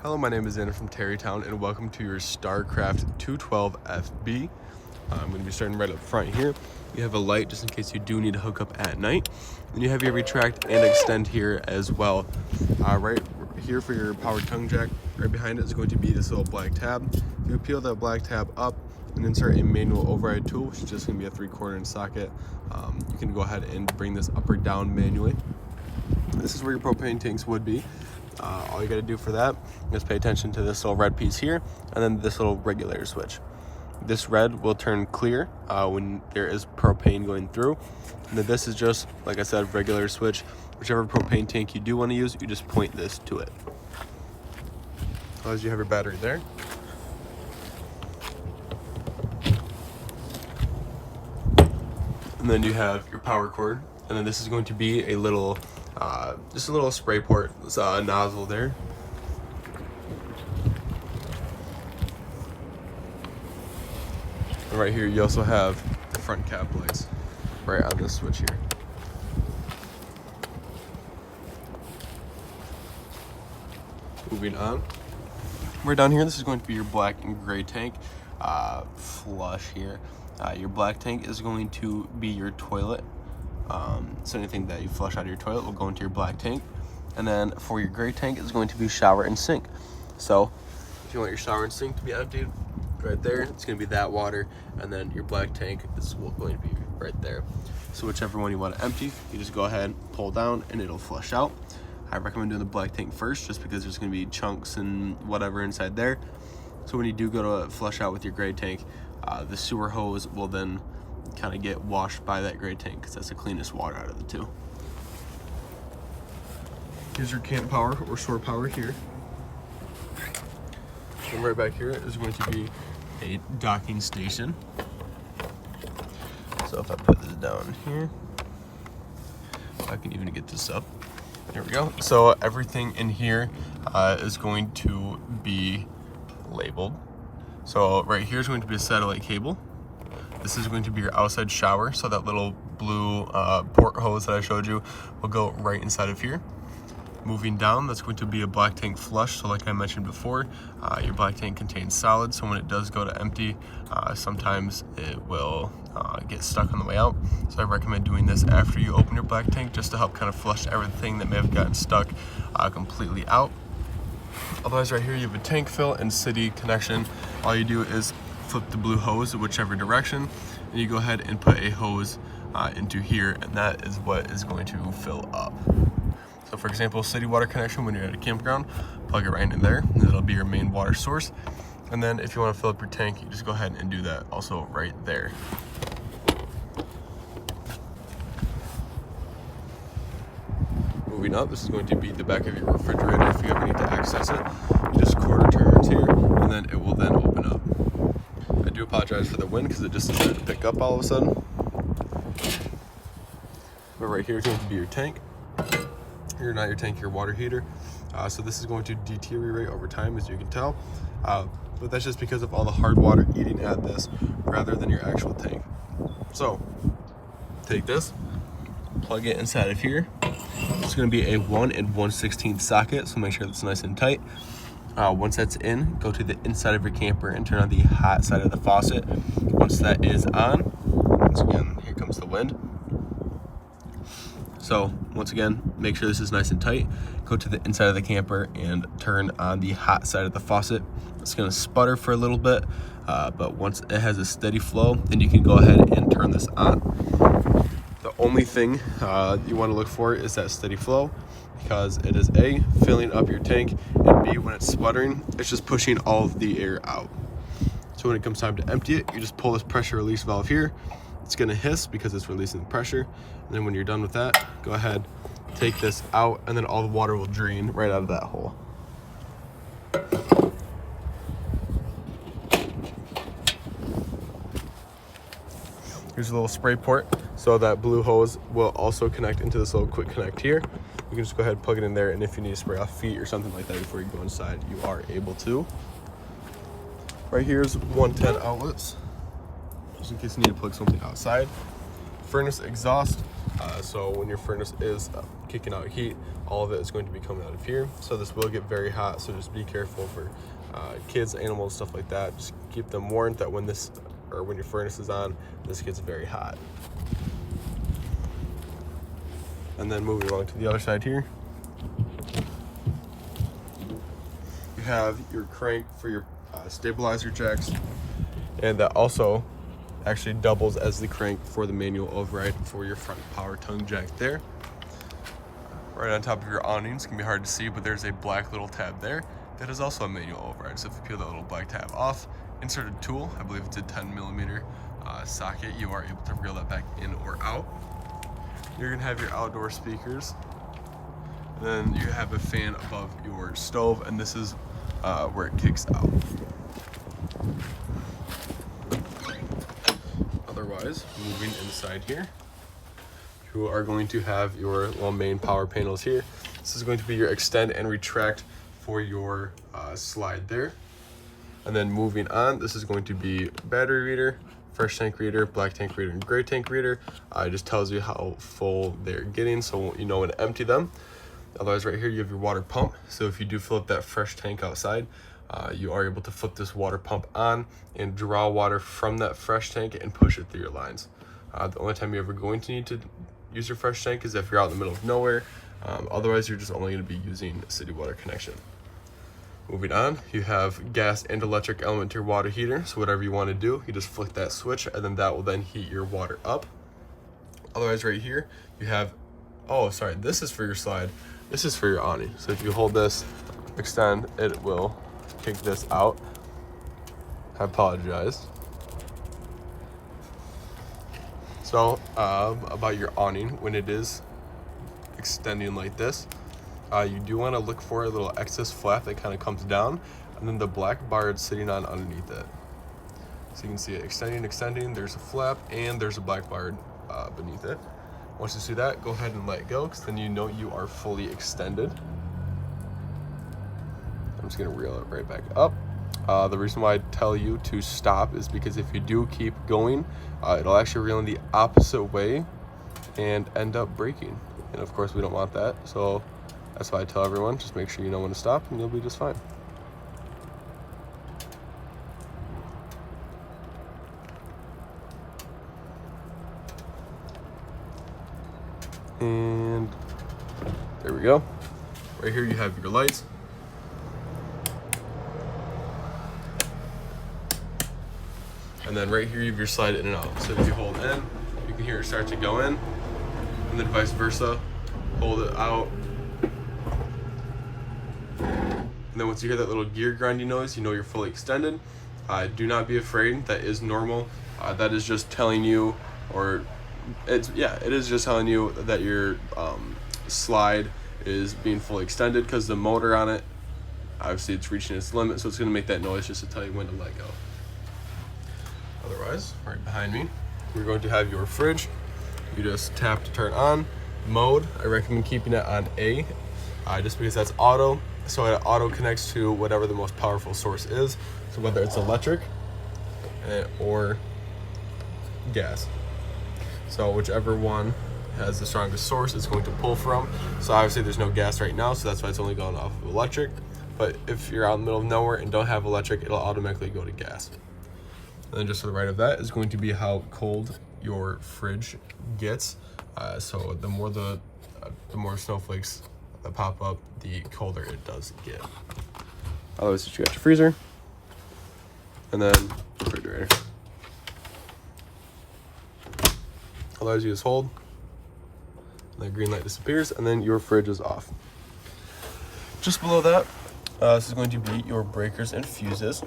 Hello, my name is Anna from Terrytown, and welcome to your StarCraft 212 FB. I'm going to be starting right up front here. You have a light just in case you do need to hook up at night. Then you have your retract and extend here as well. Right here for your power tongue jack, right behind it is going to be this little black tab. You peel that black tab up and insert a manual override tool, which is just going to be a 3/4 inch socket. You can go ahead and bring this up or down manually. This is where your propane tanks would be. All you got to do for that is pay attention to this little red piece here and then this little regulator switch. This red will turn clear when there is propane going through. And then this is just, like I said, regulator switch. Whichever propane tank you do want to use, you just point this to it. As you have your battery there. And then you have your power cord. And then this is going to be a little just a little spray port nozzle there. And right here you also have the front cap lights right on this switch here. Moving on, we're down here. This is going to be your black and gray tank flush here. Your black tank is going to be your toilet. So anything that you flush out of your toilet will go into your black tank. And then for your gray tank is going to be shower and sink. So if you want your shower and sink to be emptied, right there, it's going to be that water. And then your black tank is going to be right there. So whichever one you want to empty, you just go ahead, pull down, and it'll flush out. I recommend doing the black tank first just because there's going to be chunks and whatever inside there. So when you do go to flush out with your gray tank, the sewer hose will then kind of get washed by that gray tank because that's the cleanest water out of the two. Here's your camp power or shore power here. And right back here is going to be a docking station. So if I put this down here, I can even get this up. There we go. So everything in here is going to be labeled. So right here is going to be a satellite cable. This is going to be your outside shower, so that little blue port hose that I showed you will go right inside of here. Moving down, that's going to be a black tank flush. So like I mentioned before, your black tank contains solids, so when it does go to empty, sometimes it will get stuck on the way out. So I recommend doing this after you open your black tank just to help kind of flush everything that may have gotten stuck completely out. Otherwise, right here you have a tank fill and city connection. All you do is flip the blue hose whichever direction, and you go ahead and put a hose into here, and that is what is going to fill up. So for example, city water connection, when you're at a campground, plug it right in there, and it'll be your main water source. And then if you want to fill up your tank, you just go ahead and do that also right there. Moving up, this is going to be the back of your refrigerator. If you ever need to access it, you just quarter turns here, and then it will then open up. I do apologize for the wind because it just decided to pick up all of a sudden. But right here is going to be your tank. Here, not your tank, your water heater. So this is going to deteriorate over time, as you can tell. But that's just because of all the hard water eating at this rather than your actual tank. So take this, plug it inside of here. It's going to be a 1 1/16 socket, so make sure that's nice and tight. Once that's in, go to the inside of your camper and turn on the hot side of the faucet. Once that is on, once again, here comes the wind. So once again, make sure this is nice and tight. Go to the inside of the camper and turn on the hot side of the faucet. It's going to sputter for a little bit, but once it has a steady flow, then you can go ahead and turn this on. The only thing you want to look for is that steady flow, because it is A, filling up your tank, and B, when it's sputtering, it's just pushing all of the air out. So when it comes time to empty it, you just pull this pressure release valve here. It's going to hiss because it's releasing the pressure. And then when you're done with that, go ahead, take this out, and then all the water will drain right out of that hole. Here's a little spray port, so that blue hose will also connect into this little quick connect here. You can just go ahead and plug it in there, and if you need to spray off feet or something like that before you go inside, you are able to. Right here's 110 outlets, just in case you need to plug something outside. Furnace exhaust, So when your furnace is kicking out heat, all of it is going to be coming out of here. So this will get very hot, so just be careful for kids, animals, stuff like that. Just keep them warned that when your furnace is on, this gets very hot. And then moving along to the other side here, you have your crank for your stabilizer jacks, and that also actually doubles as the crank for the manual override for your front power tongue jack there. Right on top of your awnings, can be hard to see, but there's a black little tab there that is also a manual override. So if you peel that little black tab off, insert a tool, I believe it's a 10mm socket, you are able to reel that back in or out. You're gonna have your outdoor speakers, and then you have a fan above your stove, and this is where it kicks out. Otherwise, moving inside here, you are going to have your little main power panels here. This is going to be your extend and retract for your slide there. And then moving on, this is going to be battery reader, fresh tank reader, black tank reader, and gray tank reader. It just tells you how full they're getting, so you know when to empty them. Otherwise, right here you have your water pump. So if you do fill up that fresh tank outside, you are able to flip this water pump on and draw water from that fresh tank and push it through your lines. The only time you're ever going to need to use your fresh tank is if you're out in the middle of nowhere. Otherwise, you're just only going to be using city water connection. Moving on, you have gas and electric element to your water heater. So whatever you want to do, you just flick that switch, and then that will then heat your water up. Otherwise, right here, you have, oh, sorry, this is for your slide. This is for your awning. So if you hold this, extend, it will kick this out. I apologize. So about your awning, when it is extending like this, you do want to look for a little excess flap that kind of comes down, and then the black bar it's sitting on underneath it. So you can see it extending, there's a flap, and there's a black bar beneath it. Once you see that, go ahead and let go, because then you know you are fully extended. I'm just gonna reel it right back up. The reason why I tell you to stop is because if you do keep going, it'll actually reel in the opposite way and end up breaking. And of course we don't want that. So that's why I tell everyone, just make sure you know when to stop and you'll be just fine. And there we go. Right here you have your lights. And then right here you have your slide in and out. So if you hold in, you can hear it start to go in, and then vice versa. Hold it out. And then once you hear that little gear grinding noise, you know you're fully extended. Do not be afraid, that is normal. That is just telling you, it is just telling you that your slide is being fully extended, because the motor on it, obviously it's reaching its limit, so it's gonna make that noise just to tell you when to let go. Otherwise, right behind me, we're going to have your fridge. You just tap to turn on. Mode, I recommend keeping it on A, just because that's auto, so it auto connects to whatever the most powerful source is, so whether it's electric or gas. So whichever one has the strongest source it's going to pull from. So obviously there's no gas right now, so that's why it's only going off of electric. But if you're out in the middle of nowhere and don't have electric, it'll automatically go to gas. And then just to the right of that is going to be how cold your fridge gets. So the more snowflakes that pop up, the colder it does get. Otherwise, you got your freezer, and then refrigerator. Otherwise, you just hold, and the green light disappears, and then your fridge is off. Just below that, this is going to be your breakers and fuses.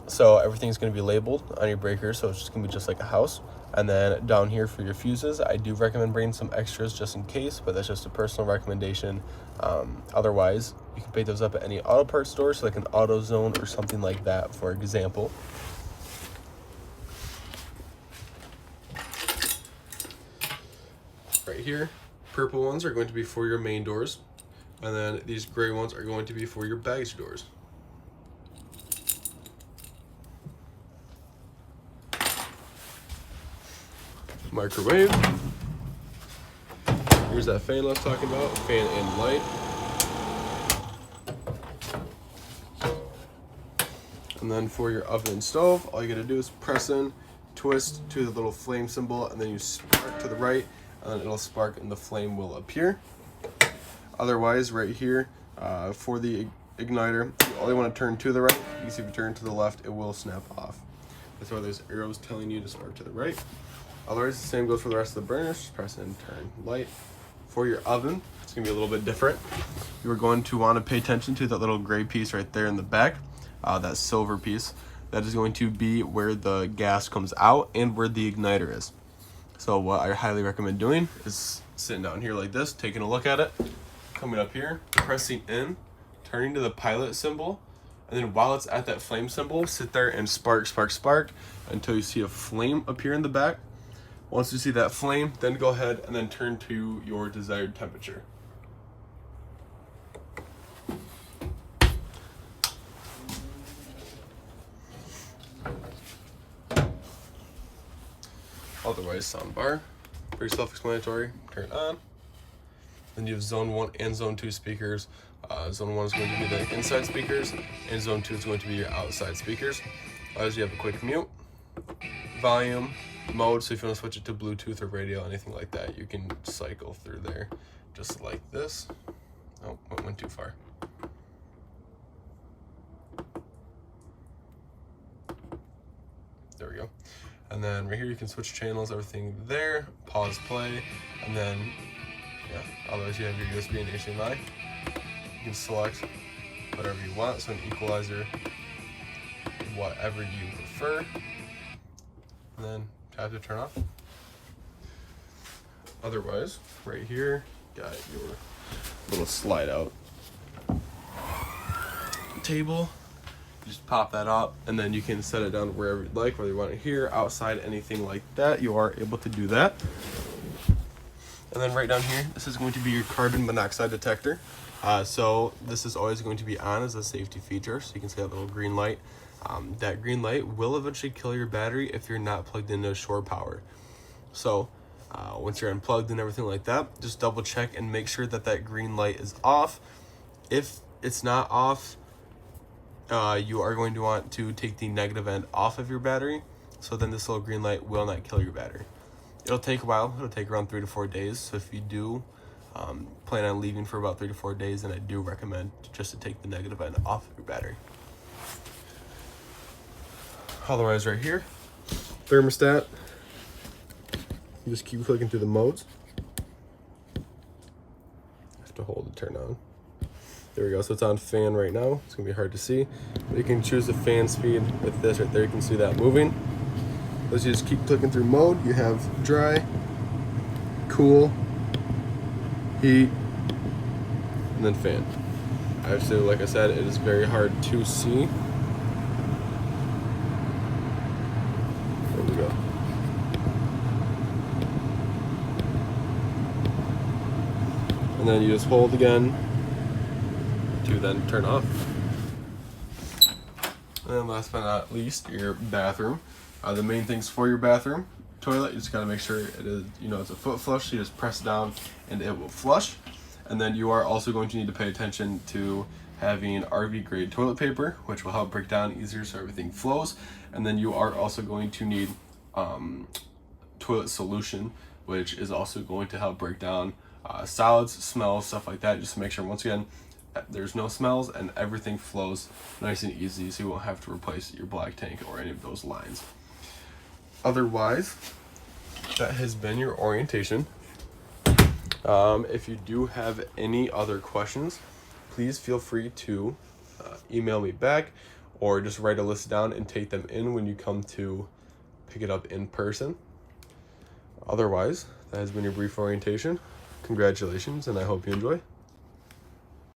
So everything's going to be labeled on your breakers, so it's just going to be just like a house. And then down here for your fuses, I do recommend bringing some extras just in case, but that's just a personal recommendation. Otherwise, you can pick those up at any auto parts store, so like an AutoZone or something like that, for example. Right here, purple ones are going to be for your main doors, and then these gray ones are going to be for your baggage doors. Microwave, Here's that fan I was talking about, fan and light. And then for your oven and stove, all you gotta do is press in, twist to the little flame symbol, and then you spark to the right, and then it'll spark and the flame will appear. Otherwise, right here, for the igniter, you only want to turn to the right, because if you turn to the left, it will snap off. That's why there's arrows telling you to spark to the right. Otherwise, the same goes for the rest of the burners. Just press in, turn, light. For your oven, it's gonna be a little bit different. You're going to want to pay attention to that little gray piece right there in the back, that silver piece. That is going to be where the gas comes out and where the igniter is. So what I highly recommend doing is sitting down here like this, taking a look at it, coming up here, pressing in, turning to the pilot symbol, and then while it's at that flame symbol, sit there and spark, spark, spark until you see a flame appear in the back. Once you see that flame, then go ahead and then turn to your desired temperature. Otherwise, soundbar, pretty self-explanatory. Turn it on. Then you have zone 1 and zone 2 speakers. Zone 1 is going to be the inside speakers, and zone 2 is going to be your outside speakers. As you have a quick mute, volume, mode, so if you want to switch it to Bluetooth or radio, anything like that, you can cycle through there just like this. Oh, went too far. There we go. And then right here you can switch channels, everything there, pause, play, and then, yeah, otherwise you have your USB and HDMI. You can select whatever you want, so an equalizer, whatever you prefer, and then tap to turn off. Otherwise, right here, got your little slide out table. Just pop that up, and then you can set it down wherever you'd like, whether you want it here, outside, anything like that. You are able to do that. And then right down here, this is going to be your carbon monoxide detector. So this is always going to be on as a safety feature. So you can see that little green light. That green light will eventually kill your battery if you're not plugged into shore power. So once you're unplugged and everything like that, just double check and make sure that that green light is off. If it's not off, you are going to want to take the negative end off of your battery, so then this little green light will not kill your battery. It'll take a while. It'll take around 3 to 4 days. So if you do plan on leaving for about 3 to 4 days, then I do recommend just to take the negative end off of your battery. Otherwise, right here, thermostat. You just keep clicking through the modes. Have to hold to turn on. There we go, so it's on fan right now. It's gonna be hard to see, but you can choose the fan speed with this right there. You can see that moving. As you just keep clicking through mode, you have dry, cool, heat, and then fan. Actually, like I said, it is very hard to see. There we go. And then you just hold again to then turn off. And then last but not least, your bathroom. The main things for your bathroom toilet, you just gotta make sure it is, it's a foot flush. So you just press down and it will flush. And then you are also going to need to pay attention to having RV grade toilet paper, which will help break down easier so everything flows. And then you are also going to need toilet solution, which is also going to help break down solids, smells, stuff like that, just to make sure, once again, there's no smells and everything flows nice and easy, so you won't have to replace your black tank or any of those lines. Otherwise, that has been your orientation. If you do have any other questions, please feel free to email me back or just write a list down and take them in when you come to pick it up in person. Otherwise, that has been your brief orientation. Congratulations, and I hope you enjoy.